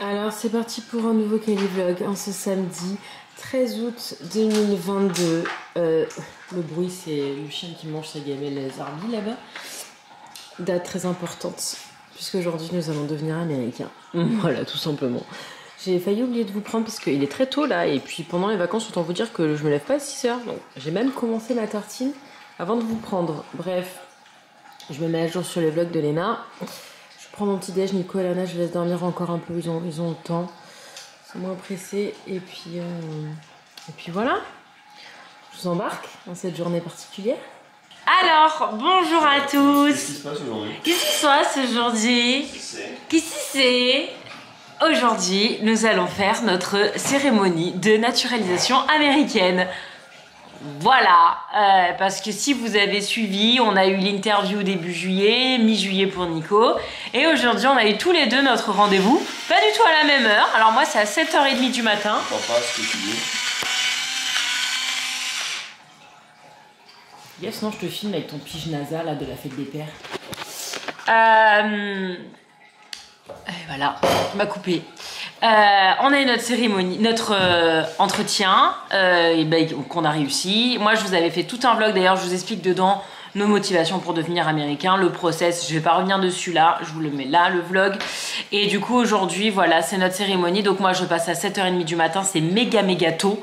Alors c'est parti pour un nouveau Kelly Vlog en ce samedi 13 août 2022. Le bruit c'est le chien qui mange sa gamelle Zarbi là-bas. Date très importante puisque aujourd'hui nous allons devenir américains. Voilà tout simplement. J'ai failli oublier de vous prendre parce qu'il est très tôt là et puis pendant les vacances autant vous dire que je me lève pas à 6 h. Donc j'ai même commencé ma tartine avant de vous prendre. Bref, je me mets à jour sur les vlogs de Léna. Je prends mon petit déj, Nico et Lana, je laisse dormir encore un peu, ils ont le temps. Ils sont moins pressés et puis voilà. Je vous embarque dans cette journée particulière. Alors, bonjour à tous. Qu'est-ce qui se passe aujourd'hui? Qu'est-ce qui se passe aujourd'hui? Qu'est-ce que c'est? Aujourd'hui, nous allons faire notre cérémonie de naturalisation américaine. Voilà, parce que si vous avez suivi, on a eu l'interview début juillet, mi-juillet pour Nico. Et aujourd'hui, on a eu tous les deux notre rendez-vous. Pas du tout à la même heure. Alors moi, c'est à 7h30 du matin. Je comprends pas ce que tu dis. Yes, sinon je te filme avec ton pige NASA là de la fête des pères. Et voilà, il m'a coupé. On a eu notre cérémonie, notre entretien qu'on a réussi. Moi, je vous avais fait tout un vlog. D'ailleurs, je vous explique dedans nos motivations pour devenir américain, le process. Je vais pas revenir dessus là. Je vous le mets là, le vlog. Et du coup, aujourd'hui, voilà, c'est notre cérémonie. Donc moi, je passe à 7h30 du matin. C'est méga tôt.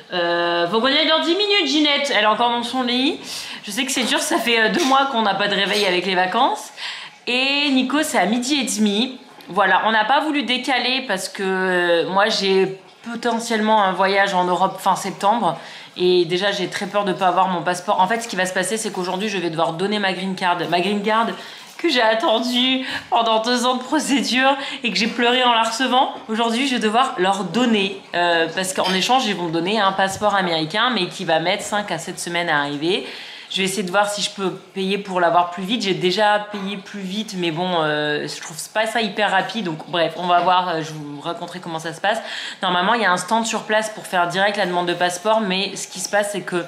Faut qu'on y aille dans 10 minutes, Ginette. Elle est encore dans son lit. Je sais que c'est dur. Ça fait 2 mois qu'on n'a pas de réveil avec les vacances. Et Nico, c'est à 12h30. Voilà, on n'a pas voulu décaler parce que moi j'ai potentiellement un voyage en Europe fin septembre et déjà j'ai très peur de ne pas avoir mon passeport. En fait, ce qui va se passer, c'est qu'aujourd'hui je vais devoir donner ma green card que j'ai attendue pendant 2 ans de procédure et que j'ai pleuré en la recevant. Aujourd'hui, je vais devoir leur donner parce qu'en échange, ils vont me donner un passeport américain mais qui va mettre 5 à 7 semaines à arriver. Je vais essayer de voir si je peux payer pour l'avoir plus vite. J'ai déjà payé plus vite, mais bon, je trouve pas ça hyper rapide. Donc bref, on va voir, je vous raconterai comment ça se passe. Normalement, il y a un stand sur place pour faire direct la demande de passeport, mais ce qui se passe, c'est que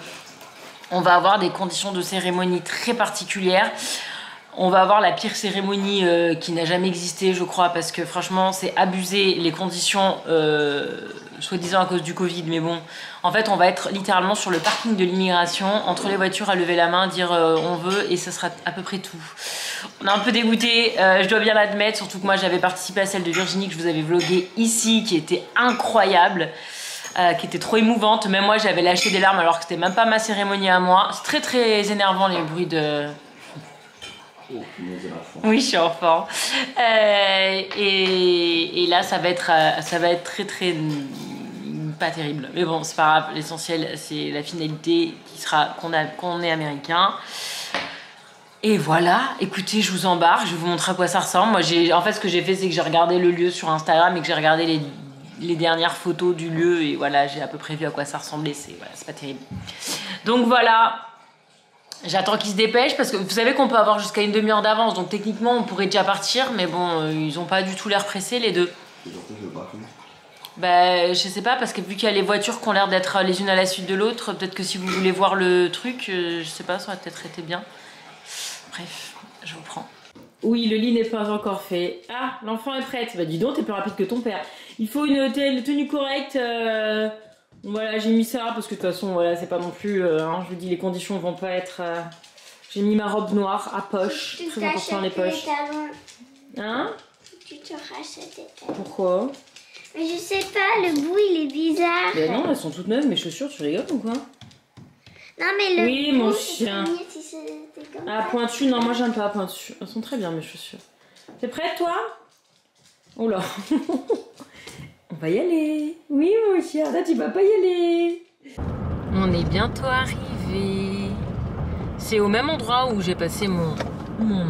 on va avoir des conditions de cérémonie très particulières. On va avoir la pire cérémonie qui n'a jamais existé, je crois, parce que franchement, c'est abusé les conditions, soi-disant à cause du Covid, mais bon. En fait, on va être littéralement sur le parking de l'immigration, entre les voitures, à lever la main, dire on veut, et ça sera à peu près tout. On est un peu dégoûté, je dois bien l'admettre, surtout que moi, j'avais participé à celle de Virginie que je vous avais vloguée ici, qui était incroyable. Qui était trop émouvante. Même moi, j'avais lâché des larmes alors que c'était même pas ma cérémonie à moi. C'est très énervant les bruits de... Oh, oui, je suis enfant. Et là, ça va être très pas terrible. Mais bon, c'est pas grave. L'essentiel, c'est la finalité qui sera qu'on est américain. Et voilà. Écoutez, je vous embarque. Je vais vous montrer à quoi ça ressemble. Moi, en fait, ce que j'ai fait, c'est que j'ai regardé le lieu sur Instagram et que j'ai regardé les dernières photos du lieu. Et voilà, j'ai à peu près vu à quoi ça ressemblait. C'est pas terrible. Donc voilà. J'attends qu'ils se dépêchent parce que vous savez qu'on peut avoir jusqu'à une demi-heure d'avance, donc techniquement on pourrait déjà partir, mais bon, ils ont pas du tout l'air pressés les deux. Bah, je sais pas, parce que vu qu'il y a les voitures qui ont l'air d'être les unes à la suite de l'autre, peut-être que si vous voulez voir le truc, je sais pas, ça aurait peut-être été bien. Bref, je vous prends. Oui, le lit n'est pas encore fait. Ah, l'enfant est prête. Bah dis donc, t'es plus rapide que ton père. Il faut une tenue correcte. Voilà, j'ai mis ça parce que de toute façon, voilà, c'est pas non plus. Je vous dis, les conditions vont pas être. J'ai mis ma robe noire à poche. Très important les poches. Hein? Tu te rachètes tes talons. Pourquoi? Mais je sais pas, le bout il est bizarre. Ben non, elles sont toutes neuves, mes chaussures, tu rigoles ou quoi? Non, mais le oui, bout, mon chien. Si c'était comme ah, pointu, non, moi j'aime pas pointu. Elles sont très bien mes chaussures. T'es prête toi? Oh là. On va y aller. Oui, mon chien, là tu vas pas y aller. On est bientôt arrivé. C'est au même endroit où j'ai passé mon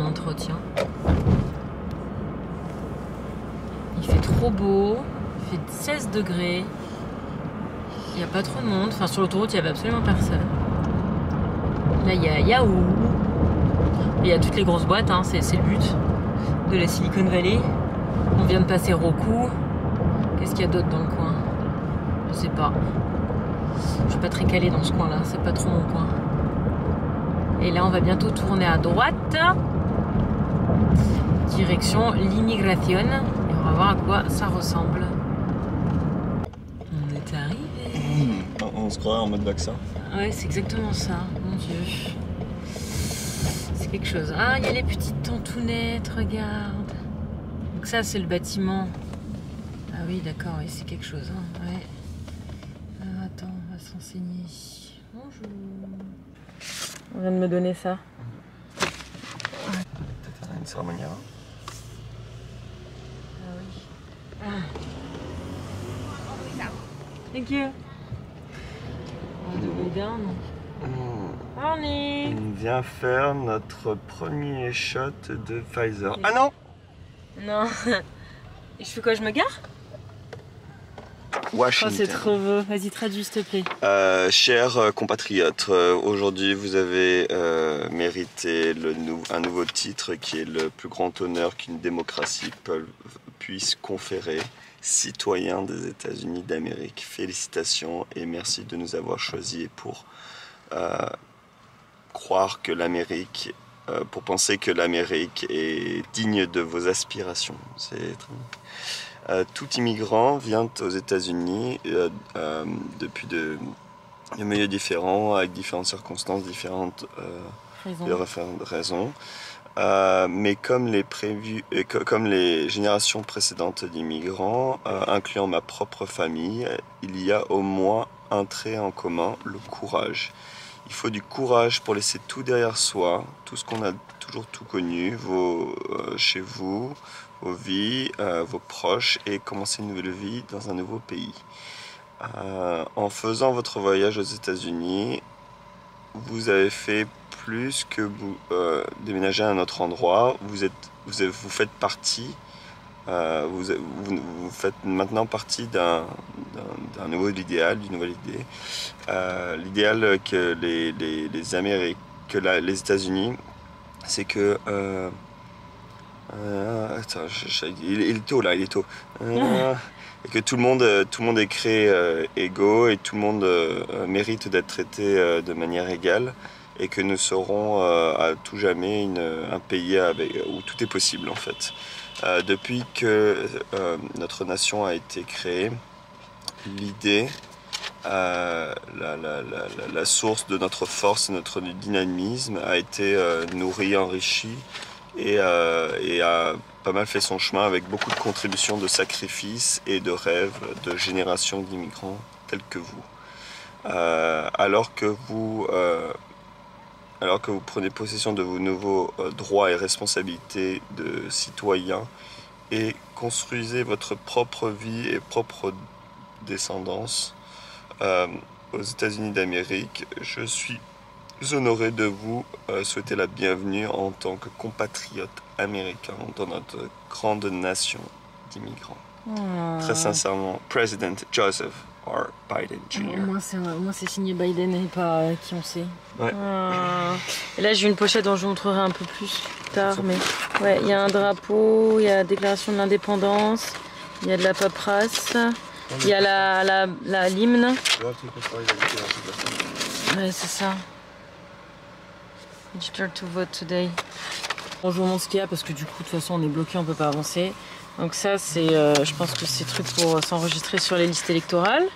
entretien. Il fait trop beau. Il fait 16 degrés. Il n'y a pas trop de monde. Enfin, sur l'autoroute, il n'y avait absolument personne. Là, il y a Yahoo. Il y a toutes les grosses boîtes, hein. C'est le but de la Silicon Valley. On vient de passer Roku. Qu'est-ce qu'il y a d'autre dans le coin? Je sais pas. Je suis pas très calée dans ce coin-là. C'est pas trop mon coin. Et là, on va bientôt tourner à droite. Direction l'immigration. va voir à quoi ça ressemble. On est arrivé. On se croirait en mode vaccin. Ouais, c'est exactement ça, mon Dieu. C'est quelque chose. Ah, il y a les petites tantounettes, regarde. Donc ça, c'est le bâtiment. Ah oui, d'accord, oui, c'est quelque chose. Hein. Ouais. Alors, attends, on va s'enseigner. Bonjour. On vient de me donner ça. Peut-être une cérémonie avant. Ah oui. Ah. Thank you. Morning. On vient faire notre premier shot de Pfizer. Ah non! Non. Et je fais quoi, je me gare? Oh, Washington. c'est trop beau. Vas-y, traduis, s'il te plaît. Chers compatriotes, aujourd'hui vous avez mérité un nouveau titre qui est le plus grand honneur qu'une démocratie puisse conférer. Citoyen des États-Unis d'Amérique. Félicitations et merci de nous avoir choisis pour croire que l'Amérique, pour penser que l'Amérique est digne de vos aspirations. Tout immigrant vient aux États-Unis depuis de milieux différents, avec différentes circonstances, différentes raisons. Mais comme les générations précédentes d'immigrants, incluant ma propre famille, il y a au moins un trait en commun, le courage. Il faut du courage pour laisser tout derrière soi, tout ce qu'on a toujours tout connu, chez vous, vos vies, vos proches, et commencer une nouvelle vie dans un nouveau pays. En faisant votre voyage aux États-Unis, vous avez fait plus que vous déménager à un autre endroit, vous faites partie, vous faites maintenant partie d'un nouveau idéal, d'une nouvelle idée. L'idéal que les États-Unis, c'est que attends, il est tôt là, il est tôt. Et que tout le monde est créé égaux et tout le monde mérite d'être traité de manière égale. Et que nous serons à tout jamais un pays où tout est possible en fait. Depuis que notre nation a été créée, l'idée, la source de notre force et notre dynamisme a été nourrie, enrichie et a pas mal fait son chemin avec beaucoup de contributions, de sacrifices et de rêves de générations d'immigrants tels que vous. Alors que vous prenez possession de vos nouveaux droits et responsabilités de citoyens et construisez votre propre vie et propre descendance aux États-Unis d'Amérique, je suis honoré de vous souhaiter la bienvenue en tant que compatriote américain dans notre grande nation d'immigrants. Très sincèrement, President Joseph R. Biden Jr. Au moins c'est signé Biden et pas qui on sait. Ouais. Et là j'ai une pochette dont je vous montrerai un peu plus tard. Mais ouais, il y a un drapeau, il y a la déclaration de l'indépendance, il y a de la paperasse, il y a l'hymne. Ouais, c'est ça. Register to vote today. Bon, je vous montre ce qu'il y a parce que du coup de toute façon on est bloqué, on peut pas avancer. Donc ça c'est, je pense que c'est truc pour s'enregistrer sur les listes électorales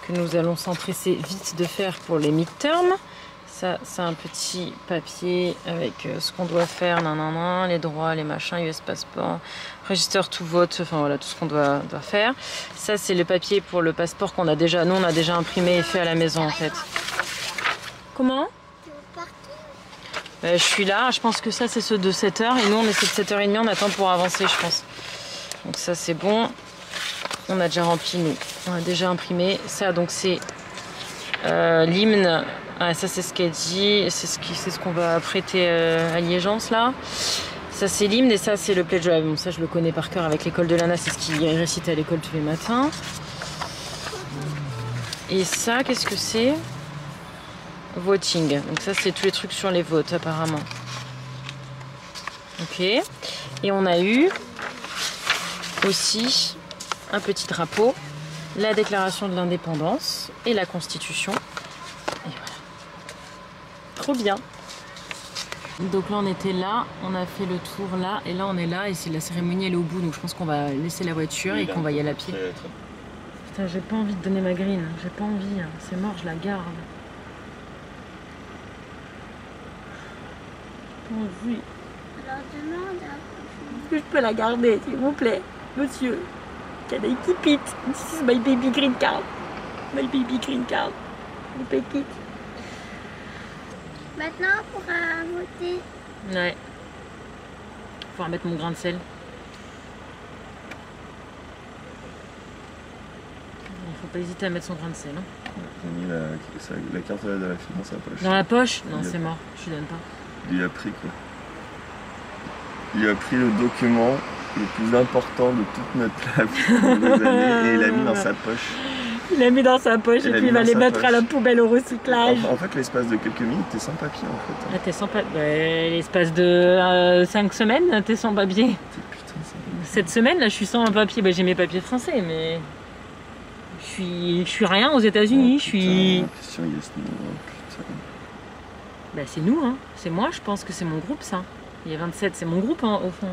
que nous allons s'empresser vite de faire pour les midterms. Ça c'est un petit papier avec ce qu'on doit faire, les droits, les machins, US passeport, register to vote, enfin voilà tout ce qu'on doit faire. Ça c'est le papier pour le passeport qu'on a déjà, nous on a déjà imprimé et fait à la maison en fait. Comment ? Je suis là, je pense que ça c'est ceux de 7h et nous on est ceux de 7h30, on attend pour avancer je pense. Donc ça c'est bon, on a déjà rempli nous, on a déjà imprimé. Ça donc c'est l'hymne, ah, ça c'est ce qu'elle dit, c'est ce qu'on va prêter allégeance là. Ça c'est l'hymne et ça c'est le pledge drive. Bon ça je le connais par cœur avec l'école de l'ANA, c'est ce qu'il récite à l'école tous les matins. Et ça qu'est-ce que c'est ? Voting, donc ça c'est tous les trucs sur les votes apparemment. Ok, et on a eu aussi un petit drapeau, la déclaration de l'indépendance et la constitution. Et voilà. Trop bien. Donc là on était là, on a fait le tour là, et là on est là, et la cérémonie elle est au bout, donc je pense qu'on va laisser la voiture et qu'on va y aller à pied. Putain, j'ai pas envie de donner ma green, j'ai pas envie, hein. C'est mort, je la garde. Pas envie. Alors demande. Est-ce que je peux la garder, s'il vous plaît, monsieur? Can I keep it? This is my baby green card. My baby green card. You take it. Maintenant, on pourra voter. Ouais. Faut remettre mon grain de sel. Il faut pas hésiter à mettre son grain de sel. Hein. J'ai mis la carte de la fille dans sa poche. Dans la poche? Non, c'est mort. Je lui donne pas. Il lui a pris quoi? Il lui a pris le document le plus important de toute notre vie des années et il l'a mis dans sa poche. Il l'a mis dans sa poche et puis il va les mettre à la poubelle au recyclage. En fait, l'espace de quelques minutes, t'es sans papier en fait. Ah, t'es sans papier. L'espace de 5 semaines, t'es sans papier. Putain, Cette semaine, là, je suis sans papier. J'ai mes papiers français, mais je suis rien aux États-Unis. Je suis. Question yes, no, putain. C'est nous, hein. C'est moi, je pense que c'est mon groupe, ça. Il y a 27, c'est mon groupe, hein, au fond.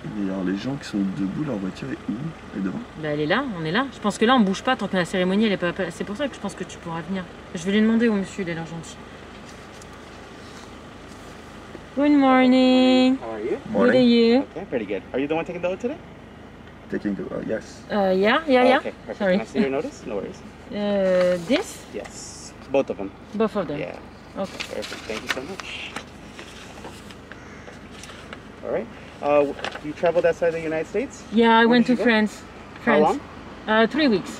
Et alors, les gens qui sont debout, leur voiture est où? Elle est devant? Elle est là, on est là. Je pense que là, on bouge pas tant que la cérémonie, elle est pas. C'est pour ça que je pense que tu pourras venir. Je vais lui demander au monsieur, il a l'air gentil. Good morning. How are you? Good day, you. Okay, pretty good. Are you the one taking the oath today? Taking the... yes. Yeah. Okay, perfect. Sorry. Can I see your notice? No worries. This? Yes. Both of them. Both of them. Yeah. Okay. Perfect. Thank you so much. All right. You traveled outside the United States? Yeah, I Where went did to you go? France. How long? 3 weeks.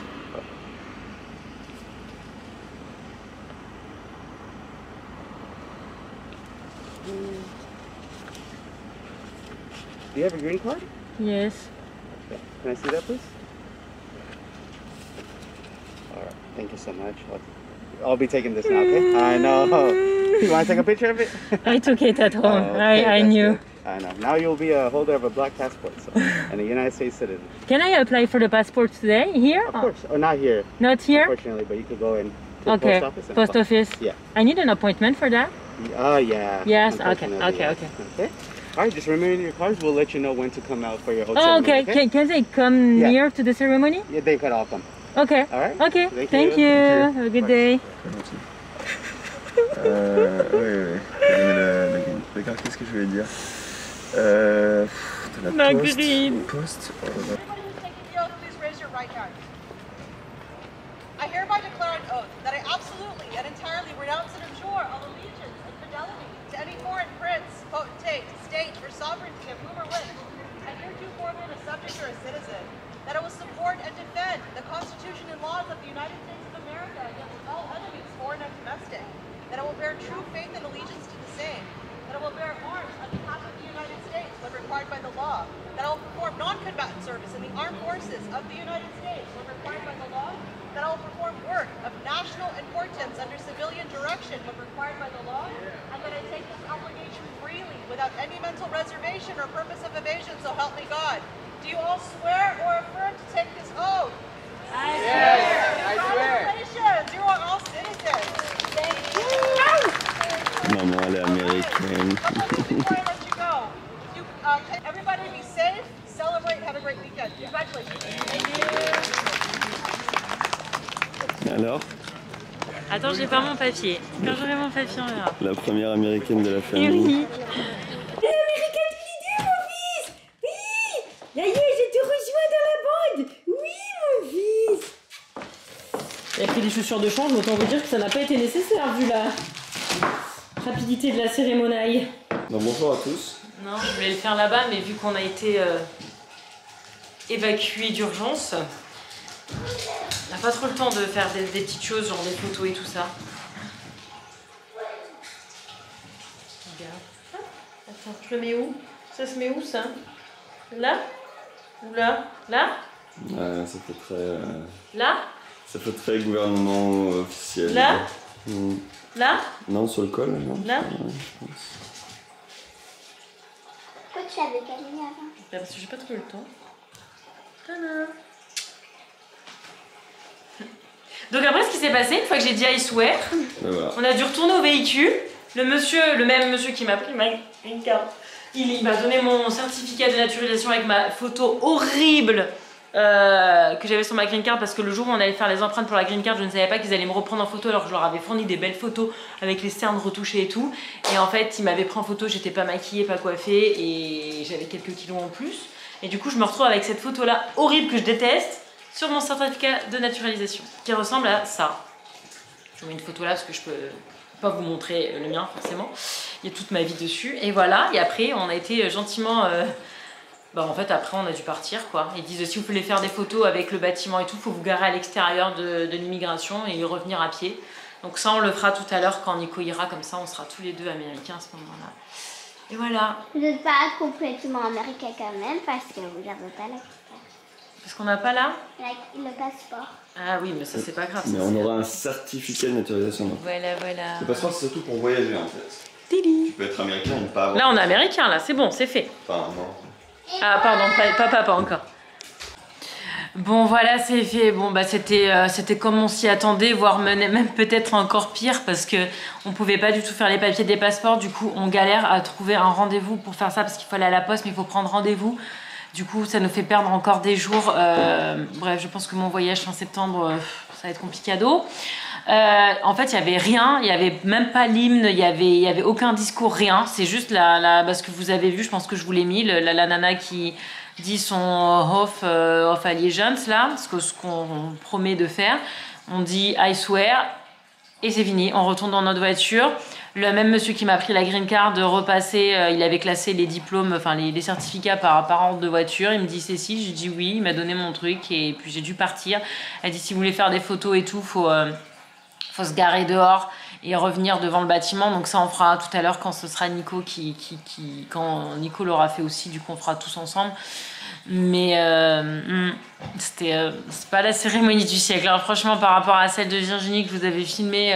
Do you have a green card? Yes. Okay. Can I see that, please? All right. Thank you so much. I'll be taking this now, okay? I know. You want to take a picture of it? I took it at home. Okay, I that's knew. good. I know. Now you'll be a holder of a black passport and a United States citizen. Can I apply for the passport today? Here? Of course. Oh, not here, Not here? unfortunately, but you could go in to Okay. the post office. And Post apply. office. Yeah. I need an appointment for that? Yeah. Yes, okay, Unfortunately, okay, yeah. okay. Okay. All right, just remember your cards. We'll let you know when to come out for your oath Oh, ceremony, okay. Can they come Yeah. near to the ceremony? Yeah, they could all come. Okay. All right. Okay. Thank Thank you. you. Thank Have a good day. Oui. Regarde, qu'est-ce que je voulais dire? De la Marguerite. Poste. Everybody who's taking the oath, please raise your right hand. I hereby declare an oath that I absolutely and entirely renounce and abjure all allegiance and fidelity to any foreign prince, potentate, state, or sovereignty of whom or which I heretofore been a subject or a citizen, that I will support and defend the Constitution and laws of the United States of America against all enemies, foreign and domestic, that I will bear true faith and allegiance to the same, that I will bear arms on behalf of the United States when required by the law, that I will perform non-combatant service in the armed forces of the United States when required by the law, that I will perform work of national importance under civilian direction when required by the law, and that I take this obligation freely without any mental reservation or purpose of evasion, so help me God. Do you all swear or affirm to take this oath? I swear. Congratulations, you are all citizens. Thank you. Maman, elle est américaine. Before I let you go, everybody be safe, celebrate, have a great weekend. Congratulations. Alors, Attends, j'ai pas mon papier. Quand j'aurai mon papier, on verra. la première américaine de la Et famille. oui. Ça y est, je te rejoins dans la bande. Oui, mon fils. Il a pris des chaussures de change, autant vous dire que ça n'a pas été nécessaire vu la rapidité de la cérémonie. Donc, bonjour à tous. Non, je voulais le faire là-bas, mais vu qu'on a été évacué d'urgence, on n'a pas trop le temps de faire des petites choses, genre des photos et tout ça. Regarde. Attends, je le mets où? Ça se met où, ça? Là? Ou là? Là? Ça fait très... Là? Ça fait très gouvernement officiel. Là? Mm. Là? Non, sur le col, non? Là? Ouais, je pense. Pourquoi tu l'avais gagné avant? Parce que j'ai pas trouvé le temps. Tada. Donc après, ce qui s'est passé, une fois que j'ai dit I swear, Ben voilà. on a dû retourner au véhicule le même monsieur qui m'a pris ma green card, il m'a donné mon certificat de naturalisation avec ma photo horrible que j'avais sur ma green card, parce que le jour où on allait faire les empreintes pour la green card, je ne savais pas qu'ils allaient me reprendre en photo alors que je leur avais fourni des belles photos avec les cernes retouchées et tout. Et en fait, ils m'avaient pris en photo, j'étais pas maquillée, pas coiffée et j'avais quelques kilos en plus. Et du coup, je me retrouve avec cette photo-là horrible que je déteste sur mon certificat de naturalisation qui ressemble à ça. Je vous mets une photo là parce que je peux pas vous montrer le mien forcément. Il y a toute ma vie dessus. Et voilà, et après, on a été gentiment... en fait après on a dû partir quoi. Ils disent si vous voulez faire des photos avec le bâtiment et tout, il faut vous garer à l'extérieur de l'immigration et revenir à pied. Donc ça on le fera tout à l'heure quand Nico ira, comme ça on sera tous les deux américains à ce moment-là. Et voilà. Vous n'êtes pas complètement américain quand même parce que vous n'avez pas la carte. Parce qu'on n'a pas là Le passeport. Ah oui mais ça c'est pas grave. Mais on aura un certificat de naturalisation. Voilà. Le passeport c'est surtout pour voyager en fait. Tili. Tu peux être américain et ne pas avoir... Là on est américain là, c'est bon, c'est fait. Enfin non. Ah pardon, pas encore. Bon voilà, c'est fait. Bon bah c'était comme on s'y attendait, voire même peut-être encore pire, parce que on pouvait pas du tout faire les papiers des passeports. Du coup on galère à trouver un rendez-vous pour faire ça, parce qu'il faut aller à la poste, mais il faut prendre rendez-vous. Du coup ça nous fait perdre encore des jours. Bref, je pense que mon voyage fin septembre, ça va être complicado. En fait, il y avait rien, il y avait même pas l'hymne, il y avait aucun discours, rien. C'est juste parce que vous avez vu, je pense que je vous l'ai mis, la nana qui dit son off allegiance là, ce qu'on promet de faire. On dit I swear et c'est fini. On retourne dans notre voiture. Le même monsieur qui m'a pris la green card de repasser, il avait classé les diplômes, enfin les certificats par ordre de voiture. Il me dit Cécile, j'ai dit oui, il m'a donné mon truc et puis j'ai dû partir. Elle dit si vous voulez faire des photos et tout, faut se garer dehors et revenir devant le bâtiment. Donc ça on fera tout à l'heure quand ce sera Nico quand Nico l'aura fait aussi, du coup on fera tous ensemble. Mais c'est pas la cérémonie du siècle hein. Franchement par rapport à celle de Virginie que vous avez filmée,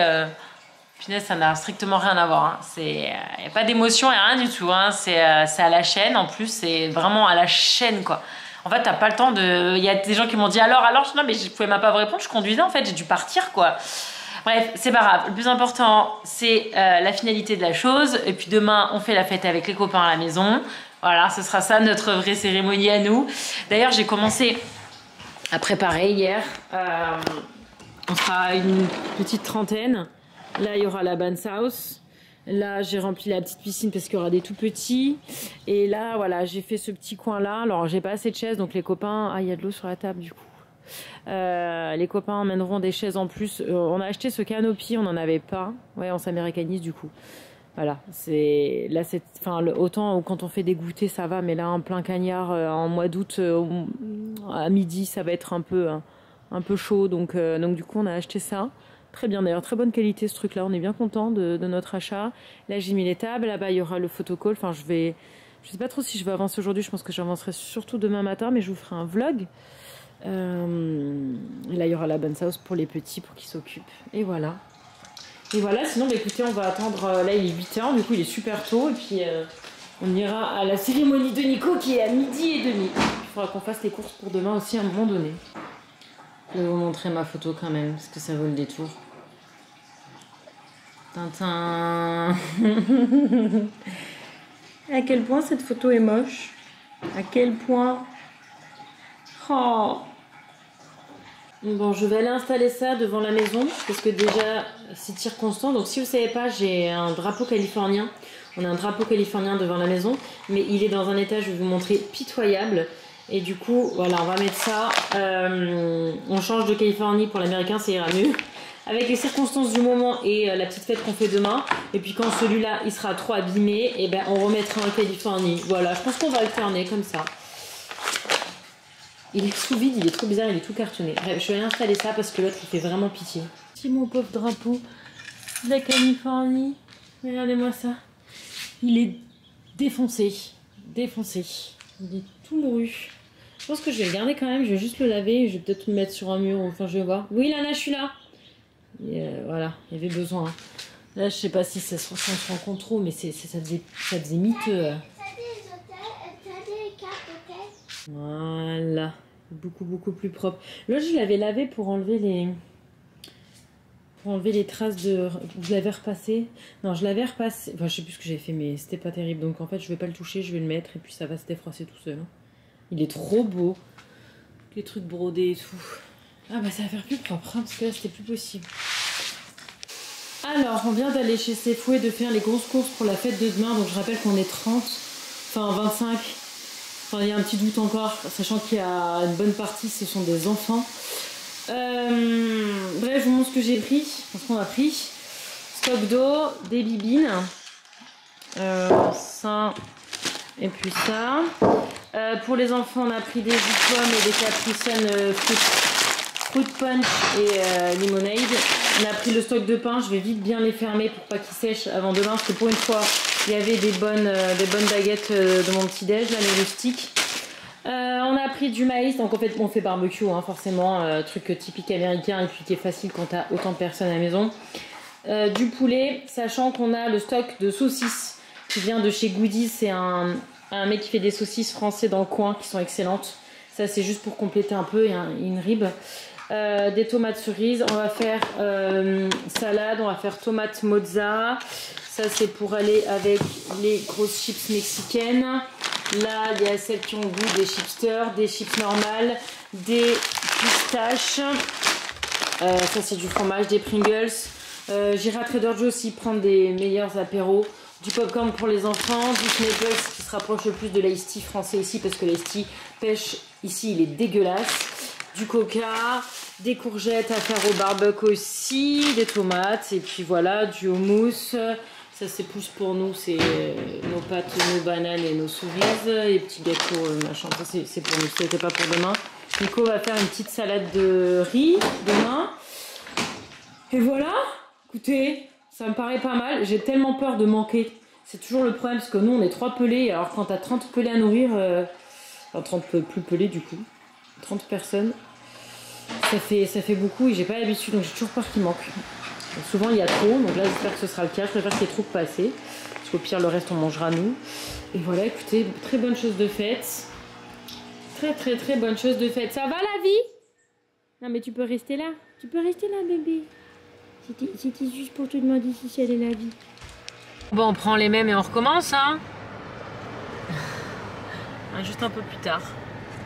punaise, ça n'a strictement rien à voir hein. Il n'y a pas d'émotion et rien du tout hein. C'est à la chaîne, en plus c'est vraiment à la chaîne quoi. En fait t'as pas le temps de... Il y a des gens qui m'ont dit alors non mais je pouvais même pas vous répondre, je conduisais en fait, j'ai dû partir quoi. Bref, c'est pas grave. Le plus important, c'est la finalité de la chose. Et puis demain, on fait la fête avec les copains à la maison. Voilà, ce sera ça notre vraie cérémonie à nous. D'ailleurs, j'ai commencé à préparer hier. On sera une petite trentaine. Là, il y aura la bounce house. Là, j'ai rempli la petite piscine parce qu'il y aura des tout petits. Et là, voilà, j'ai fait ce petit coin-là. Alors, j'ai pas assez de chaises, donc les copains... Ah, il y a de l'eau sur la table, du coup. Les copains emmèneront des chaises en plus. On a acheté ce canopy, on n'en avait pas. Ouais, on s'américanise du coup. Voilà, autant quand on fait des goûters ça va, mais là en plein cagnard en mois d'août à midi ça va être un peu chaud, donc du coup on a acheté ça. Très bien d'ailleurs, très bonne qualité ce truc là, on est bien content de notre achat. Là j'ai mis les tables, là-bas il y aura le photocall. Enfin je sais pas trop si je vais avancer aujourd'hui, je pense que j'avancerai surtout demain matin, mais je vous ferai un vlog. Là il y aura la bounce house pour les petits pour qu'ils s'occupent. Et voilà, sinon bah, écoutez on va attendre. Là il est 8h, du coup il est super tôt. Et puis on ira à la cérémonie de Nico qui est à 12h30. Il faudra qu'on fasse les courses pour demain aussi à un moment donné. Je vais vous montrer ma photo quand même, parce que ça vaut le détour. Tintin. À quel point cette photo est moche. À quel point. Oh. Bon, je vais aller installer ça devant la maison, parce que déjà, c'est circonstance. Donc si vous ne savez pas, j'ai un drapeau californien. On a un drapeau californien devant la maison, mais il est dans un état, je vais vous montrer, pitoyable. Et du coup, voilà, on va mettre ça. On change de Californie pour l'américain, ça ira mieux. Avec les circonstances du moment et la petite fête qu'on fait demain. Et puis quand celui-là, il sera trop abîmé, et ben on remettra en Californie. Voilà, je pense qu'on va alterner comme ça. Il est sous vide, il est trop bizarre, il est tout cartonné. Bref, je vais aller installer ça parce que l'autre il fait vraiment pitié. C'est mon pauvre drapeau de la Californie. Regardez-moi ça. Il est défoncé. Défoncé. Il est tout mouru. Je pense que je vais le garder quand même. Je vais juste le laver. Je vais peut-être le mettre sur un mur. Enfin, je vais voir. Oui, Lana, je suis là. Et voilà, il y avait besoin. Hein. Là, je sais pas si ça se rend compte trop, mais ça faisait miteux. T'as des cartes d'hôtel? Voilà. Beaucoup plus propre. Là, je l'avais lavé pour enlever pour enlever les traces de... Je l'avais repassé. Non, je l'avais repassé. Enfin, je sais plus ce que j'ai fait, mais c'était pas terrible. Donc en fait, je vais pas le toucher, je vais le mettre et puis ça va se défroisser tout seul. Il est trop beau. Les trucs brodés et tout. Ah bah ça va faire plus propre, hein, parce que là, c'était plus possible. Alors, on vient d'aller chez Sefou et de faire les grosses courses pour la fête de demain. Donc je rappelle qu'on est 30, enfin 25. Enfin, il y a un petit doute encore, sachant qu'il y a une bonne partie, ce sont des enfants. Bref, je vous montre ce que j'ai pris, ce qu'on a pris. Stock d'eau, des bibines, ça et puis ça. Pour les enfants, on a pris des jus de pommes et des Capri-Sun fruit punch et limonade. On a pris le stock de pain, je vais vite bien les fermer pour pas qu'ils sèchent avant demain, parce que pour une fois, il y avait des bonnes baguettes de mon petit déj, là, les rustiques. On a pris du maïs, donc en fait on fait barbecue, hein, forcément, truc typique américain et puis qui est facile quand t'as autant de personnes à la maison. Du poulet, sachant qu'on a le stock de saucisses qui vient de chez Goodies, c'est un mec qui fait des saucisses français dans le coin qui sont excellentes. Ça c'est juste pour compléter un peu, et une rib. Des tomates cerises, on va faire salade, on va faire tomate mozza. Ça c'est pour aller avec les grosses chips mexicaines. Là il y a celles qui ont le goût des chipsters, des chips normales, des pistaches. Ça c'est du fromage, des Pringles. J'irai à Trader Joe's aussi prendre des meilleurs apéros. Du popcorn pour les enfants, du Snapple qui se rapproche le plus de l'ice tea français ici parce que l'ice tea pêche ici il est dégueulasse. Du coca, des courgettes à faire au barbecue aussi, des tomates et puis voilà, du houmous. Ça c'est plus pour nous, c'est nos pâtes, nos bananes et nos cerises et petits gâteaux machin. Ça c'est pour nous, c'était pas pour demain. Nico va faire une petite salade de riz demain. Et voilà, écoutez, ça me paraît pas mal. J'ai tellement peur de manquer. C'est toujours le problème parce que nous on est 3 pelés. Alors quand t'as 30 pelés à nourrir, enfin 30 plus pelés du coup, 30 personnes, ça fait beaucoup et j'ai pas l'habitude donc j'ai toujours peur qu'il manque. Donc, souvent il y a trop, donc là j'espère que ce sera le cas. Je préfère qu'il y ait trop que pas assez. Parce qu'au pire le reste on mangera nous. Et voilà, écoutez, très bonne chose de faite. Très bonne chose de faite. Ça va la vie? Non mais tu peux rester là. Tu peux rester là bébé. C'était juste pour te demander si ça allait la vie. Bon, on prend les mêmes et on recommence, hein. Juste un peu plus tard.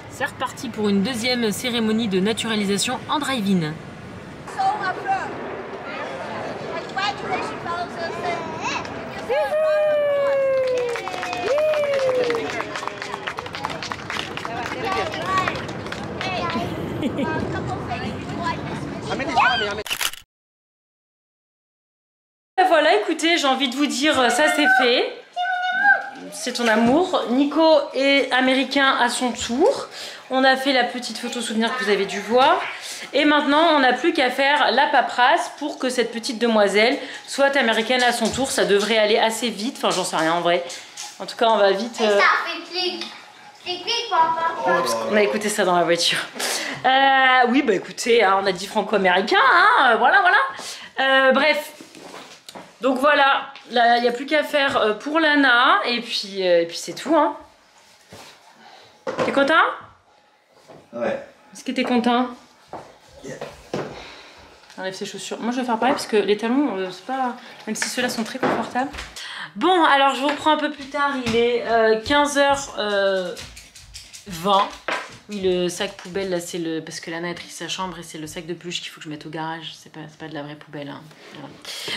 C'est reparti pour une deuxième cérémonie de naturalisation en drive-in. Voilà, écoutez, j'ai envie de vous dire, ça c'est fait. C'est ton amour. Nico est américain à son tour. On a fait la petite photo souvenir que vous avez dû voir. Et maintenant, on n'a plus qu'à faire la paperasse pour que cette petite demoiselle soit américaine à son tour. Ça devrait aller assez vite. Enfin, j'en sais rien en vrai. En tout cas, on va vite... Et ça fait clic. Clic, papa. On a écouté ça dans la voiture. Oui, bah écoutez, hein, on a dit franco-américain. Hein, voilà. Bref. Donc voilà, là il n'y a plus qu'à faire pour Lana et puis c'est tout. Hein. T'es content? Ouais. Est-ce que t'es content? Yeah. Enlève ses chaussures. Moi je vais faire pareil parce que les talons, c'est pas. Même si ceux-là sont très confortables. Bon, alors je vous reprends un peu plus tard. Il est 15h20. Oui, le sac poubelle là, c'est le. Parce que Lana a pris sa chambre et c'est le sac de peluche qu'il faut que je mette au garage. C'est pas de la vraie poubelle. Hein. Voilà.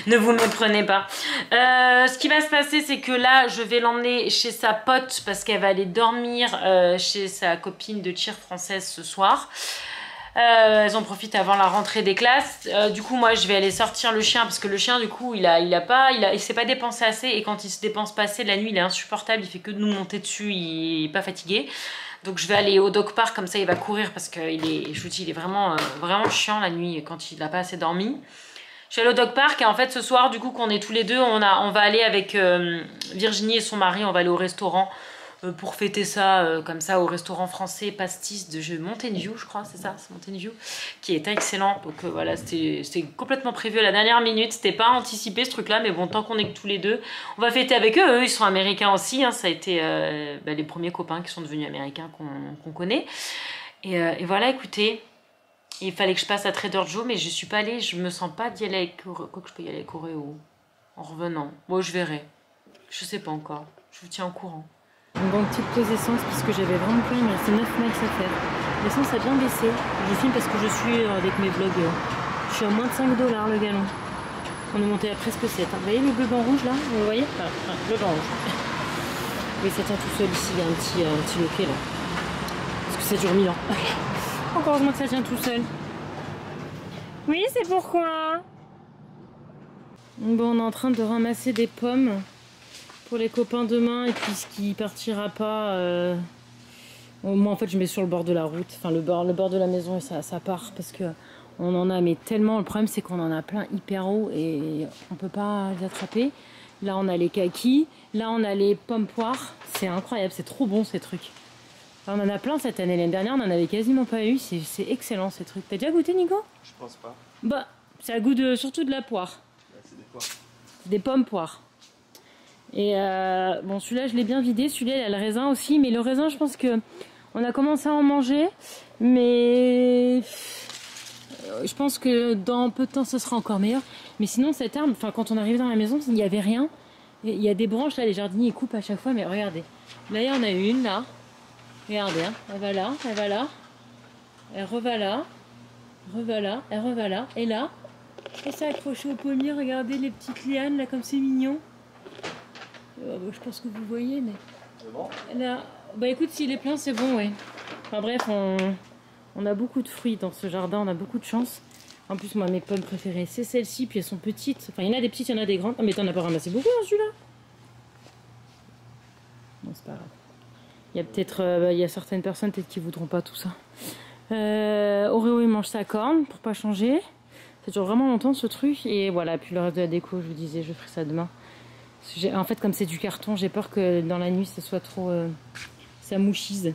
Ne vous méprenez pas. Ce qui va se passer, c'est que là, je vais l'emmener chez sa pote parce qu'elle va aller dormir chez sa copine de cheer française ce soir. Elles en profitent avant la rentrée des classes. Du coup, moi, je vais aller sortir le chien parce que le chien, du coup, il s'est pas dépensé assez et quand il se dépense pas assez, la nuit, il est insupportable. Il fait que de nous monter dessus. Il est pas fatigué. Donc je vais aller au dog park, comme ça il va courir parce que je vous dis, il est vraiment chiant la nuit quand il n'a pas assez dormi. Je vais aller au dog park et en fait ce soir, du coup qu'on est tous les deux, on va aller avec Virginie et son mari, on va aller au restaurant pour fêter ça comme ça au restaurant français Pastis de Mountain View, je crois, c'est ça, c'est Mountain View, qui est excellent. Donc voilà, c'était complètement prévu à la dernière minute, c'était pas anticipé ce truc là, mais bon, tant qu'on est que tous les deux, on va fêter avec eux. Eux ils sont américains aussi, hein, ça a été les premiers copains qui sont devenus américains qu'on connaît. Et voilà, écoutez, Et il fallait que je passe à Trader Joe, mais je suis pas allée. Je me sens pas d'y aller avec... Quoi que je peux y aller avec Oreo en revenant. Bon, je verrai. Je sais pas encore. Je vous tiens au courant. Bon, petite pause essence, parce que j'avais vraiment plein. Il me restait 9 miles à faire. L'essence a bien baissé. Je filme parce que je suis avec mes vlogs. Je suis à moins de 5 $ le gallon. On est monté à presque 7. Vous voyez le bleu blanc rouge là? Vous voyez? Bleu blanc rouge. Oui, ça tient tout seul ici. Il y a un petit loquet là. Parce que ça dure 1000 ans. Encore heureusement que ça tient tout seul. Oui, c'est pourquoi. Bon, on est en train de ramasser des pommes pour les copains demain. Et puis ce qui partira pas... Moi en fait je mets sur le bord de la route. Enfin le bord de la maison et ça part. Parce que on en a mais tellement. Le problème c'est qu'on en a plein hyper haut. Et on peut pas les attraper. Là on a les kakis. Là on a les pommes poires. C'est incroyable, c'est trop bon ces trucs. On en a plein cette année. L'année dernière, on n'en avait quasiment pas eu. C'est excellent ces trucs. T'as déjà goûté, Nico? Je pense pas. Bah, ça a goût surtout de la poire. C'est des poires. Des pommes poires. Et bon, celui-là, je l'ai bien vidé. Celui-là, il a le raisin aussi. Mais le raisin, je pense que on a commencé à en manger. Mais je pense que dans peu de temps, ce sera encore meilleur. Mais sinon, cette arbre, enfin, quand on arrivait dans la maison, il n'y avait rien. Et il y a des branches là. Les jardiniers ils coupent à chaque fois. Mais regardez. Là, il y en a une là. Regardez, hein. Elle va là, elle va là, elle reva là, elle reva là, et là, et ça accroché au pommier, regardez les petites lianes là comme c'est mignon. Je pense que vous voyez, mais... C'est bon? Là, bah écoute, s'il est plein, c'est bon, ouais. Enfin bref, on a beaucoup de fruits dans ce jardin, on a beaucoup de chance. En plus, moi, mes pommes préférées, c'est celles-ci, puis elles sont petites. Enfin, il y en a des petites, il y en a des grandes. Ah, mais t'en as pas ramassé beaucoup, hein, celui-là? Non, c'est pas grave. Il y a peut-être, il y a certaines personnes peut-être qui voudront pas tout ça. Oreo il mange sa corne pour pas changer. Ça dure vraiment longtemps ce truc. Et voilà, puis le reste de la déco, je vous disais, je ferai ça demain. En fait, comme c'est du carton, j'ai peur que dans la nuit, ça soit trop... ça mouchise.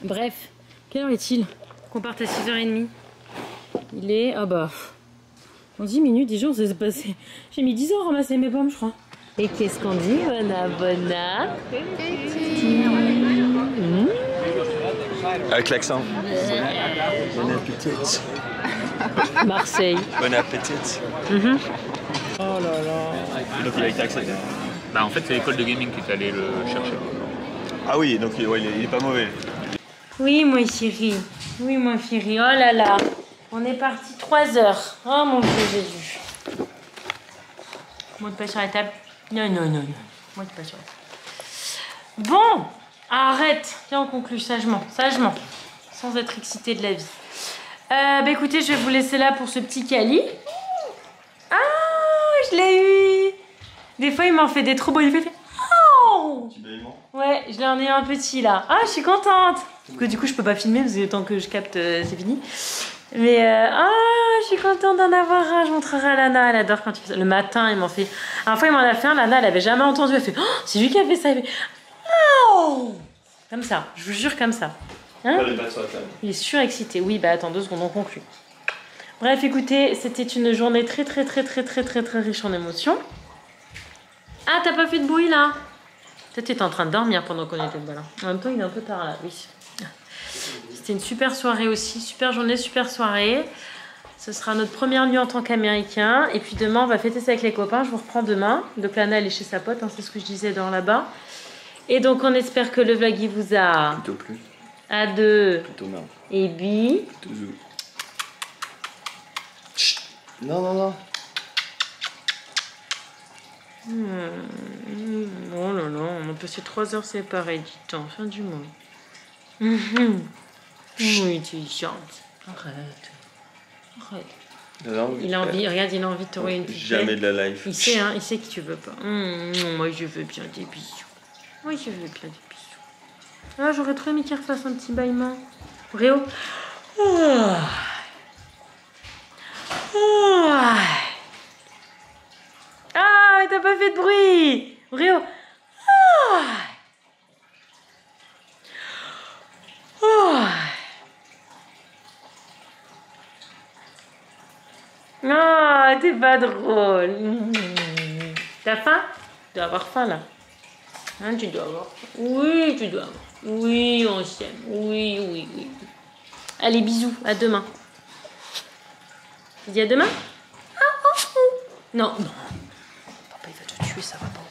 Bref, quelle heure est-il? Qu'on parte à 6h30. Il est... Ah bah... En 10 minutes, 10 jours, c'est passé. J'ai mis 10 ans à ramasser mes pommes, je crois. Et qu'est-ce qu'on dit, Bona? Avec l'accent. Bon appétit. Marseille. Bon appétit. Oh là là. Donc il a été accepté. Bah en fait c'est l'école de gaming qui est allé le chercher. Ah oui, donc ouais, il est pas mauvais. Oui, moi chérie. Oui, moi chérie. Oh là là. On est parti 3 heures. Oh mon Dieu Jésus. Moi de pas sur la table. Non. Moi de pas sur la table. Bon. Arrête. Viens, on conclut sagement. Sans être excité de la vie. Bah écoutez, je vais vous laisser là pour ce petit Cali. Ah, je l'ai eu. Des fois, il m'en fait des trop beaux. Il fait... Oh ouais, je l'en ai un petit là. Ah, je suis contente. Parce que du coup, je peux pas filmer parce que le temps que je capte, c'est fini. Mais je suis contente d'en avoir un. Je montrerai à Lana. Elle adore quand il fait ça. Le matin, il m'en fait... Un fois, il m'en a fait un. Lana, elle avait jamais entendu. Elle fait... Oh, c'est lui qui a fait ça. Il fait... Oh, comme ça. Je vous jure comme ça. Hein? Il est surexcité. Oui, bah attends 2 secondes, on conclut. Bref, écoutez, c'était une journée très riche en émotions. Ah, t'as pas fait de bruit là? Peut-être t'étais en train de dormir pendant qu'on était là. En même temps, il est un peu tard là, oui. C'était une super soirée aussi, super journée, super soirée. Ce sera notre première nuit en tant qu'Américain. Et puis demain, on va fêter ça avec les copains. Je vous reprends demain. Donc Lana, elle est chez sa pote, hein, c'est ce que je disais dans là-bas. Et donc, on espère que le vlog, il vous a... Plutôt plus. À 2. Plutôt non. Et bi. Plutôt zou. Non. Oh là là, on a passé 3 heures séparées, dis-donc, fin du monde. Oui, tu chantes. Arrête. Non, Il a envie, regarde, il a envie de te envoyer une petite jamais belle. de la life. Il sait, hein, il sait que tu veux pas. Moi, je veux bien des bisous. Moi, je veux bien des bisous. Ah, j'aurais trop aimé qu'il refasse un petit bâillement. Réo. Ah, mais t'as pas fait de bruit. Réo. Ah, t'es pas drôle. T'as faim? Tu dois avoir faim là. Hein, tu dois avoir faim. Oui, tu dois avoir. Oui, on s'aime. Oui. Allez, bisous. À demain. Tu dis à demain? Non, non. Papa il va te tuer, ça va pas.